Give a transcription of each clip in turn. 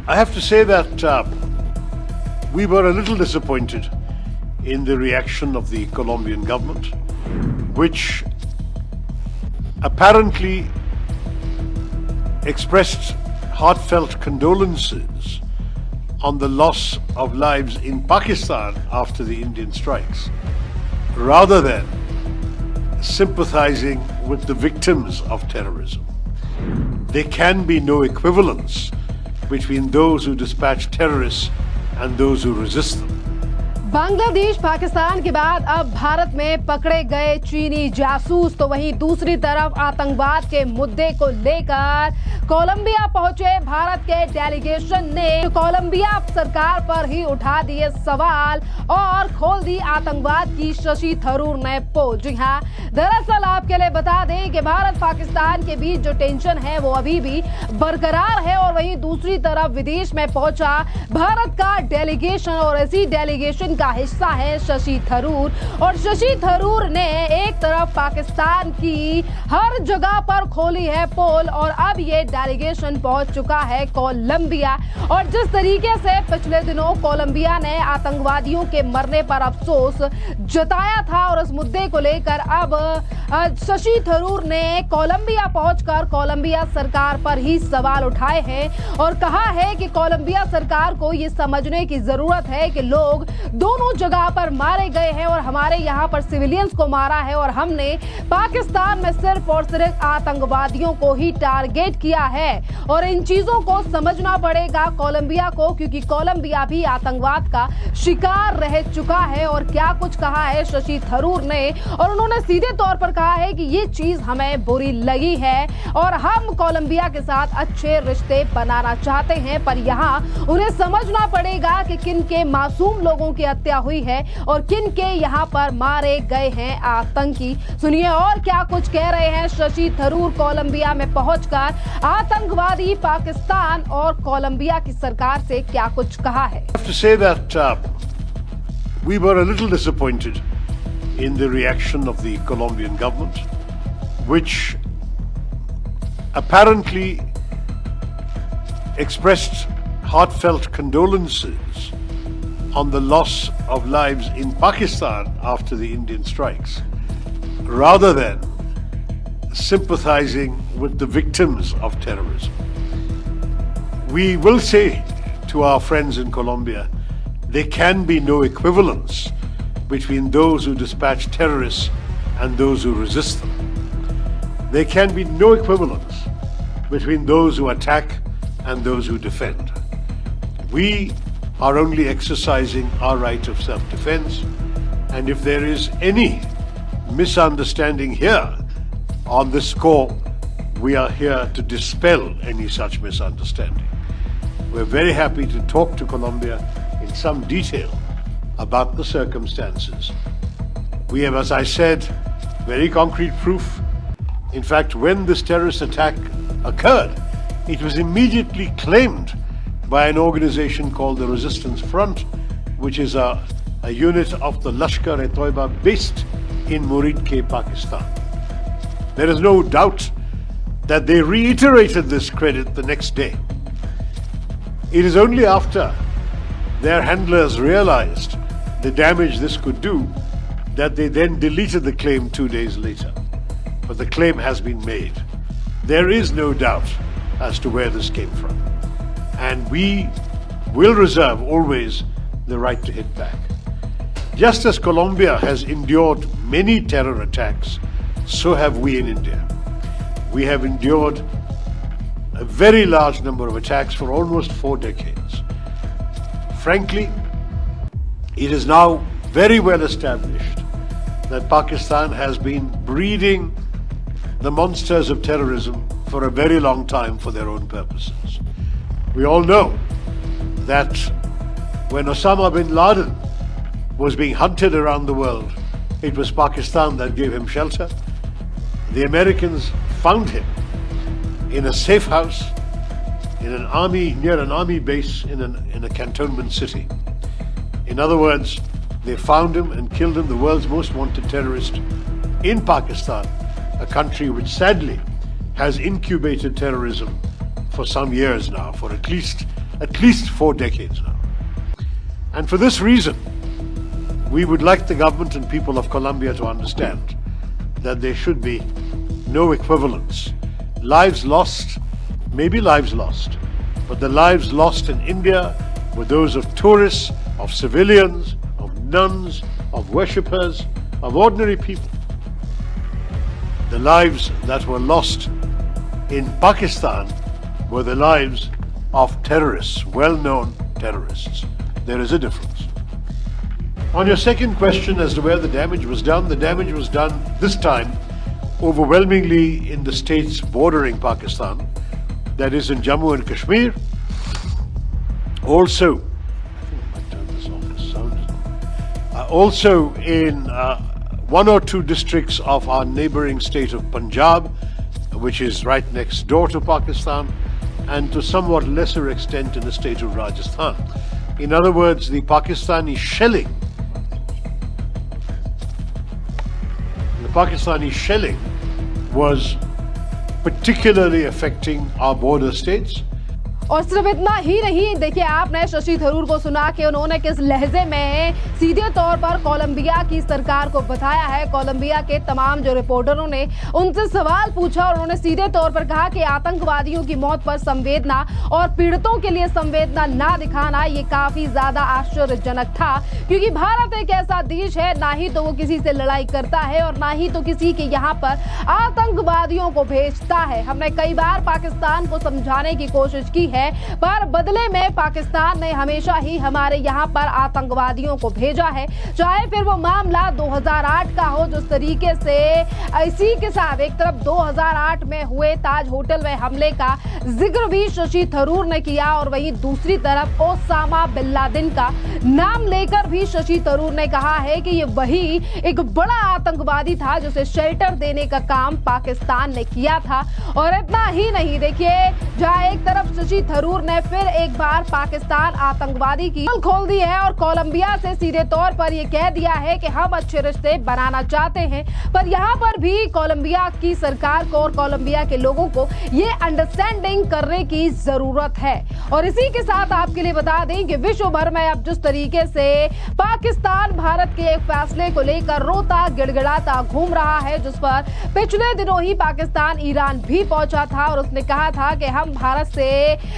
I have to say that we were a little disappointed in the reaction of the Colombian government, which apparently expressed heartfelt condolences on the loss of lives in Pakistan after the Indian strikes, rather than sympathizing with the victims of terrorism. There can be no equivalence between those who dispatch terrorists and those who resist them. Bangladesh Pakistan के बाद अब भारत में पकड़े गए चीनी जासूस, तो वहीं दूसरी तरफ आतंकवाद के मुद्दे को लेकर कोलंबिया पहुंचे भारत के डेलीगेशन ने कोलंबिया सरकार पर ही उठा दिए सवाल और खोल दी आतंकवाद की शशि थरूर ने पोल। जी हाँ, दरअसल आपके लिए बता दें कि भारत पाकिस्तान के बीच जो टेंशन है वो अभी भी बरकरार है और वहीं दूसरी तरफ विदेश में पहुंचा भारत का डेलीगेशन और इसी डेलीगेशन का हिस्सा है शशि थरूर। और शशि थरूर ने एक तरफ पाकिस्तान की हर जगह पर खोली है पोल और अब ये डेलीगेशन पहुंच चुका है कोलंबिया। और जिस तरीके से पिछले दिनों कोलंबिया ने आतंकवादियों के मरने पर अफसोस जताया था और इस मुद्दे को लेकर अब शशि थरूर ने कोलंबिया पहुंचकर कोलंबिया सरकार पर ही सवाल उठाए हैं और कहा है कि कोलंबिया सरकार को ये समझने की जरूरत है कि लोग दोनों जगह पर मारे गए हैं और हमारे यहाँ पर सिविलियंस को मारा है और हमने पाकिस्तान में सिर्फ और सिर्फ आतंकवादियों को ही टारगेट किया है और इन चीजों को समझना पड़ेगा कोलंबिया को, क्योंकि कोलंबिया भी आतंकवाद का शिकार रह चुका है। और क्या कुछ कहा है शशि थरूर ने, और उन्होंने सीधे तौर पर कहा है कि ये चीज हमें बुरी लगी है और हम कोलंबिया के साथ अच्छे रिश्ते बनाना चाहते हैं, पर यहाँ उन्हें समझना पड़ेगा कि किन के मासूम लोगों की हत्या हुई है और किन के यहाँ पर मारे गए हैं आतंकी। सुनिए और क्या कुछ कह रहे हैं शशि थरूर कोलंबिया में पहुंचकर आतंकवादी पाकिस्तान और कोलंबिया की सरकार से क्या कुछ कहा है। I have to say that we were a little disappointed in the reaction of the Colombian government, which apparently expressed heartfelt condolences on the loss of lives in Pakistan after the Indian strikes, rather than sympathizing with the victims of terrorism. We will say to our friends in Colombia, there can be no equivalence between those who dispatch terrorists and those who resist them. There can be no equivalence between those who attack and those who defend. We are only exercising our right of self-defense, and if there is any misunderstanding here on this score, we are here to dispel any such misunderstanding. We're very happy to talk to Colombia in some detail about the circumstances. We have, as I said, very concrete proof. In fact, when this terrorist attack occurred, it was immediately claimed by an organization called the Resistance Front, which is a unit of the Lashkar-e-Toiba based in Muridke, Pakistan. There is no doubt that they reiterated this credit the next day. It is only after their handlers realized the damage this could do that they then deleted the claim 2 days later. But the claim has been made. There is no doubt as to where this came from. And we will reserve always the right to hit back. Just as Colombia has endured many terror attacks, so have we in India. We have endured a very large number of attacks for almost 4 decades. Frankly, it is now very well established that Pakistan has been breeding the monsters of terrorism for a very long time for their own purposes. We all know that when Osama bin Laden was being hunted around the world, it was Pakistan that gave him shelter. The Americans found him in a safe house near an army base in a cantonment city. In other words, they found him and killed him, the world's most wanted terrorist, in Pakistan, a country which sadly has incubated terrorism for some years now, for at least at least 4 decades now. And for this reason, we would like the government and people of Colombia to understand that there should be no equivalence. Lives lost may be lives lost, but the lives lost in India were those of tourists, of civilians, of nuns, of worshippers, of ordinary people. The lives that were lost in Pakistan were the lives of terrorists, well-known terrorists. There is a difference. On your second question as to where the damage was done, the damage was done this time overwhelmingly in the states bordering Pakistan, that is in Jammu and Kashmir. Also, I think I might turn this off, the sound is on. Also in 1 or 2 districts of our neighboring state of Punjab, which is right next door to Pakistan, and to somewhat lesser extent in the state of Rajasthan. In other words, the Pakistani shelling was particularly affecting our border states. और सिर्फ इतना ही नहीं, देखिए आपने शशि थरूर को सुना कि उन्होंने किस लहजे में सीधे तौर पर कोलंबिया की सरकार को बताया है। कोलंबिया के तमाम जो रिपोर्टरों ने उनसे सवाल पूछा और उन्होंने सीधे तौर पर कहा कि आतंकवादियों की मौत पर संवेदना और पीड़ितों के लिए संवेदना ना दिखाना ये काफी ज्यादा आश्चर्यजनक था, क्योंकि भारत एक ऐसा देश है ना ही तो वो किसी से लड़ाई करता है और ना ही तो किसी के यहाँ पर आतंकवादियों को भेजता है। हमने कई बार पाकिस्तान को समझाने की कोशिश की है, पर बदले में पाकिस्तान ने हमेशा ही हमारे यहाँ पर आतंकवादियों को भेजा है, चाहे फिर वो मामला 2008 का हो, जिस तरीके से इसी के साथ एक तरफ 2008 में हुए ताज होटल में हमले का जिक्र भी शशि थरूर ने किया और वहीं दूसरी तरफ ओसामा बिन लादेन का नाम लेकर भी शशि थरूर ने कहा है कि ये वही एक बड़ा आतंकवादी था जिसे शेल्टर देने का काम पाकिस्तान ने किया था। और इतना ही नहीं, देखिए जहां एक तरफ शशि थरूर ने फिर एक बार पाकिस्तान आतंकवादी की पोल खोल दी है और कोलंबिया से सीधे तौर पर यह कह दिया है कि हम अच्छे रिश्ते बनाना चाहते हैं, पर यहाँ पर भी कोलंबिया की सरकार को और कोलंबिया के लोगों को ये अंडरस्टैंडिंग करने की जरूरत है। और इसी के साथ आपके लिए बता दें कि विश्व भर में अब जिस तरीके से पाकिस्तान भारत के एक फैसले को लेकर रोता गिड़गिड़ाता घूम रहा है, जिस पर पिछले दिनों ही पाकिस्तान ईरान भी पहुंचा था और उसने कहा था कि हम भारत से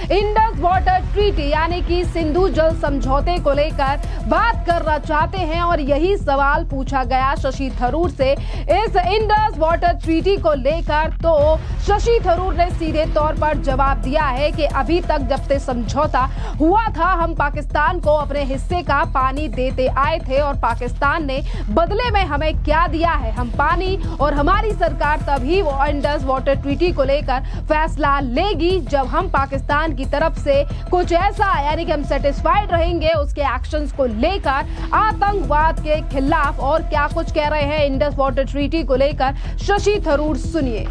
इंडस वाटर ट्रीटी यानी कि सिंधु जल समझौते को लेकर बात करना चाहते हैं। और यही सवाल पूछा गया शशि थरूर से इस इंडस वाटर ट्रीटी को लेकर, तो शशि थरूर ने सीधे तौर पर जवाब दिया है कि अभी तक जब से समझौता हुआ था हम पाकिस्तान को अपने हिस्से का पानी देते आए थे और पाकिस्तान ने बदले में हमें क्या दिया है, हम पानी, और हमारी सरकार तभी वो इंडस वाटर ट्रीटी को लेकर फैसला लेगी जब हम पाकिस्तान की तरफ से कुछ ऐसा यानी कि हम सेटिस्फाइड रहेंगे उसके एक्शंस को लेकर आतंकवाद के खिलाफ। और क्या कुछ कह रहे हैं इंडस वाटर ट्रीटी को लेकर, शशि थरूर सुनिए।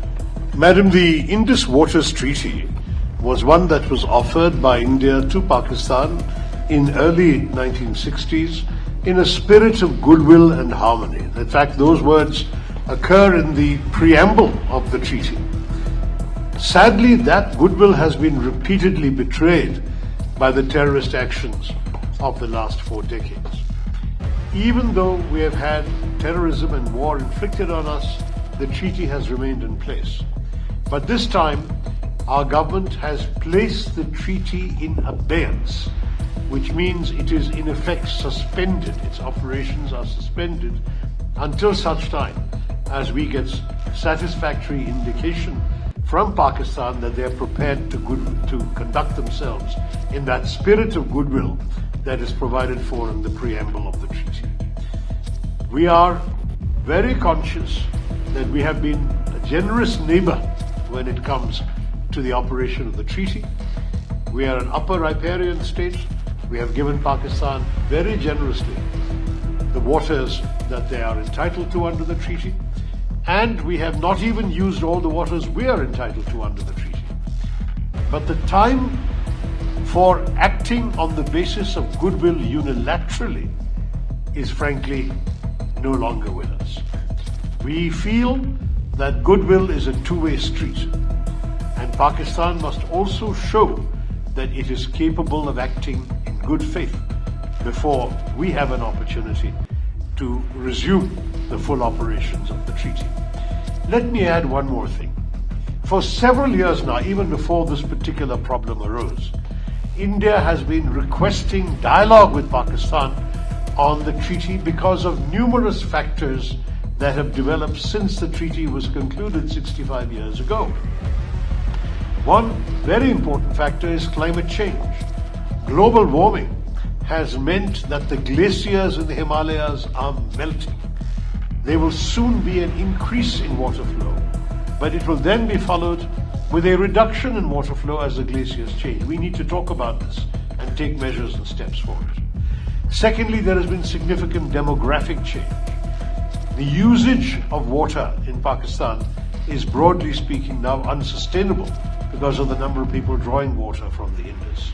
Madam, the Indus Waters Treaty was one that was offered by India to Pakistan in early 1960s in a spirit of goodwill and harmony. In fact, those words occur in the preamble of the treaty. Sadly, that goodwill has been repeatedly betrayed by the terrorist actions of the last 4 decades. Even though we have had terrorism and war inflicted on us, the treaty has remained in place. But this time, our government has placed the treaty in abeyance, which means it is in effect suspended. Its operations are suspended until such time as we get satisfactory indication from Pakistan that they are prepared to conduct themselves in that spirit of goodwill that is provided for in the preamble of the treaty. We are very conscious that we have been a generous neighbor when it comes to the operation of the treaty. We are an upper riparian state. We have given Pakistan very generously the waters that they are entitled to under the treaty. And we have not even used all the waters we are entitled to under the treaty. But the time for acting on the basis of goodwill unilaterally is frankly no longer with us. We feel that goodwill is a two-way street, and Pakistan must also show that it is capable of acting in good faith before we have an opportunity to resume the full operations of the treaty. Let me add one more thing. For several years now, even before this particular problem arose, India has been requesting dialogue with Pakistan on the treaty because of numerous factors that have developed since the treaty was concluded 65 years ago. One very important factor is climate change. Global warming has meant that the glaciers in the Himalayas are melting. There will soon be an increase in water flow, but it will then be followed with a reduction in water flow as the glaciers change. We need to talk about this and take measures and steps for it. Secondly, there has been significant demographic change. The usage of water in Pakistan is, broadly speaking, now unsustainable because of the number of people drawing water from the Indus.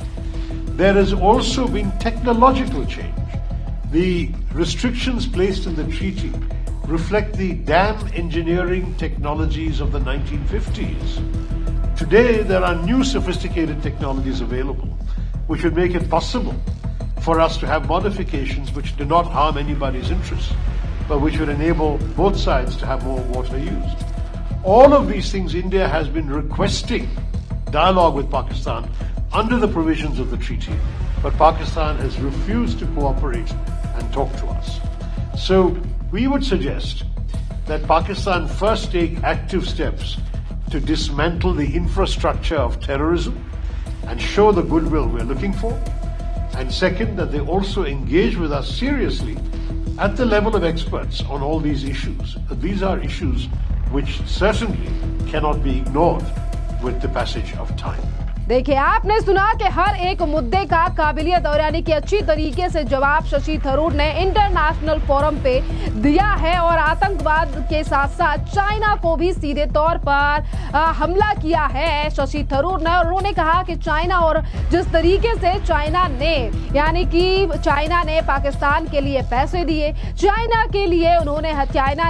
There has also been technological change. The restrictions placed in the treaty reflect the dam engineering technologies of the 1950s. Today, there are new sophisticated technologies available which would make it possible for us to have modifications which do not harm anybody's interests, but which would enable both sides to have more water used. All of these things, India has been requesting dialogue with Pakistan under the provisions of the treaty, but Pakistan has refused to cooperate and talk to us. So we would suggest that Pakistan first take active steps to dismantle the infrastructure of terrorism and show the goodwill we're looking for. And second, that they also engage with us seriously at the level of experts on all these issues. These are issues which certainly cannot be ignored with the passage of time. देखिए, आपने सुना कि हर एक मुद्दे का काबिलियत और यानी कि अच्छी तरीके से जवाब शशि थरूर ने इंटरनेशनल फोरम पे दिया है और आतंकवाद के साथ साथ चाइना को भी सीधे तौर पर हमला किया है शशि थरूर ने। और उन्होंने कहा कि चाइना और जिस तरीके से चाइना ने पाकिस्तान के लिए पैसे दिए, चाइना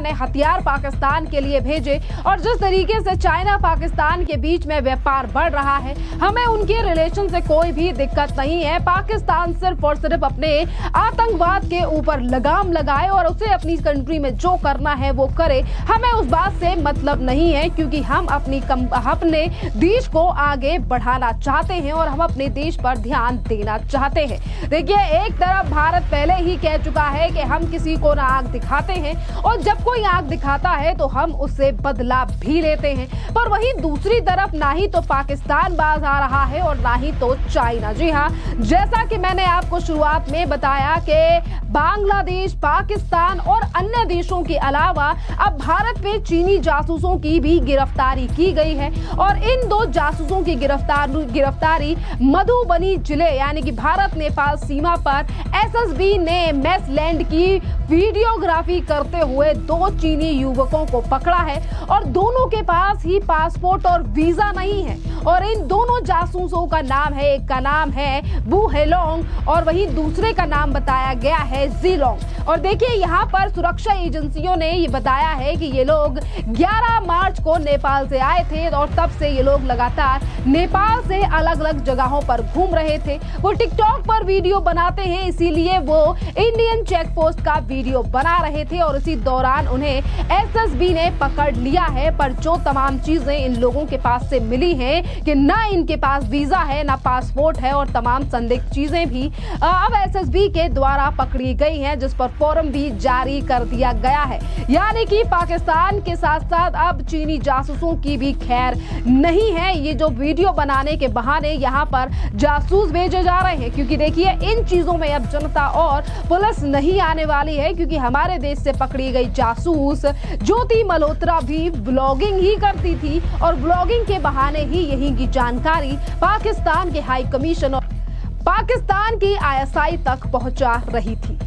ने हथियार पाकिस्तान के लिए भेजे और जिस तरीके से चाइना पाकिस्तान के बीच में व्यापार बढ़ रहा है, हमें उनके रिलेशन से कोई भी दिक्कत नहीं है। पाकिस्तान सिर्फ और सिर्फ अपने आतंकवाद के ऊपर लगाम लगाए और उसे अपनी कंट्री में जो करना है वो करे, हमें उस बात से मतलब नहीं है, क्योंकि हम अपने देश को आगे बढ़ाना चाहते हैं और हम अपने देश पर ध्यान देना चाहते हैं। देखिए, एक तरफ भारत पहले ही कह चुका है कि हम किसी को ना आंख दिखाते हैं और जब कोई आंख दिखाता है तो हम उससे बदला भी लेते हैं, पर वहीं दूसरी तरफ ना ही तो पाकिस्तान बाज आ रहा है और ना ही तो चाइना। जी हाँ, जैसा कि मैंने आपको शुरुआत में बताया कि बांग्लादेश, पाकिस्तान और अन्य देशों के अलावा अब भारत में चीनी जासूसों की भी गिरफ्तारी की गई है और इन 2 जासूसों की गिरफ्तारी मधुबनी जिले यानी कि भारत नेपाल सीमा पर एसएसबी ने मैसलैंड की वीडियोग्राफी करते हुए 2 चीनी युवकों को पकड़ा है और दोनों के पास ही पासपोर्ट और वीजा नहीं है। और इन दोनों जासूसों का नाम है, एक का नाम है बू हेलोंग और वहीं दूसरे का नाम बताया गया है जीलोंग। और देखिए, यहाँ पर सुरक्षा एजेंसियों ने ये बताया है कि ये लोग 11 मार्च को नेपाल से आए थे और तब से ये लोग लगातार नेपाल से अलग अलग जगहों पर घूम रहे थे। वो टिकटॉक पर वीडियो बनाते हैं, इसीलिए वो इंडियन चेक पोस्ट का वीडियो बना रहे थे और इसी दौरान उन्हें एसएसबी ने पकड़ लिया है। पर जो तमाम चीजें इन लोगों के पास से मिली हैं कि ना इनके पास वीजा है, ना पासपोर्ट है और तमाम संदिग्ध चीजें भी अब एसएसबी के द्वारा पकड़ी गई हैं, जिस पर फॉर्म भी जारी कर दिया गया है। यानी कि पाकिस्तान के साथ साथ अब चीनी जासूसों की भी खैर नहीं है। ये जो वीडियो बनाने के बहाने यहाँ पर जासूस भेजे जा रहे हैं, क्योंकि देखिए, इन चीजों में अब जनता और पुलिस नहीं आने वाली है, क्योंकि हमारे देश से पकड़ी गई जासूस ज्योति मल्होत्रा भी ब्लॉगिंग ही करती थी और ब्लॉगिंग के बहाने ही यही की जानकारी पाकिस्तान के हाई कमीशन और पाकिस्तान की आईएसआई तक पहुंचा रही थी।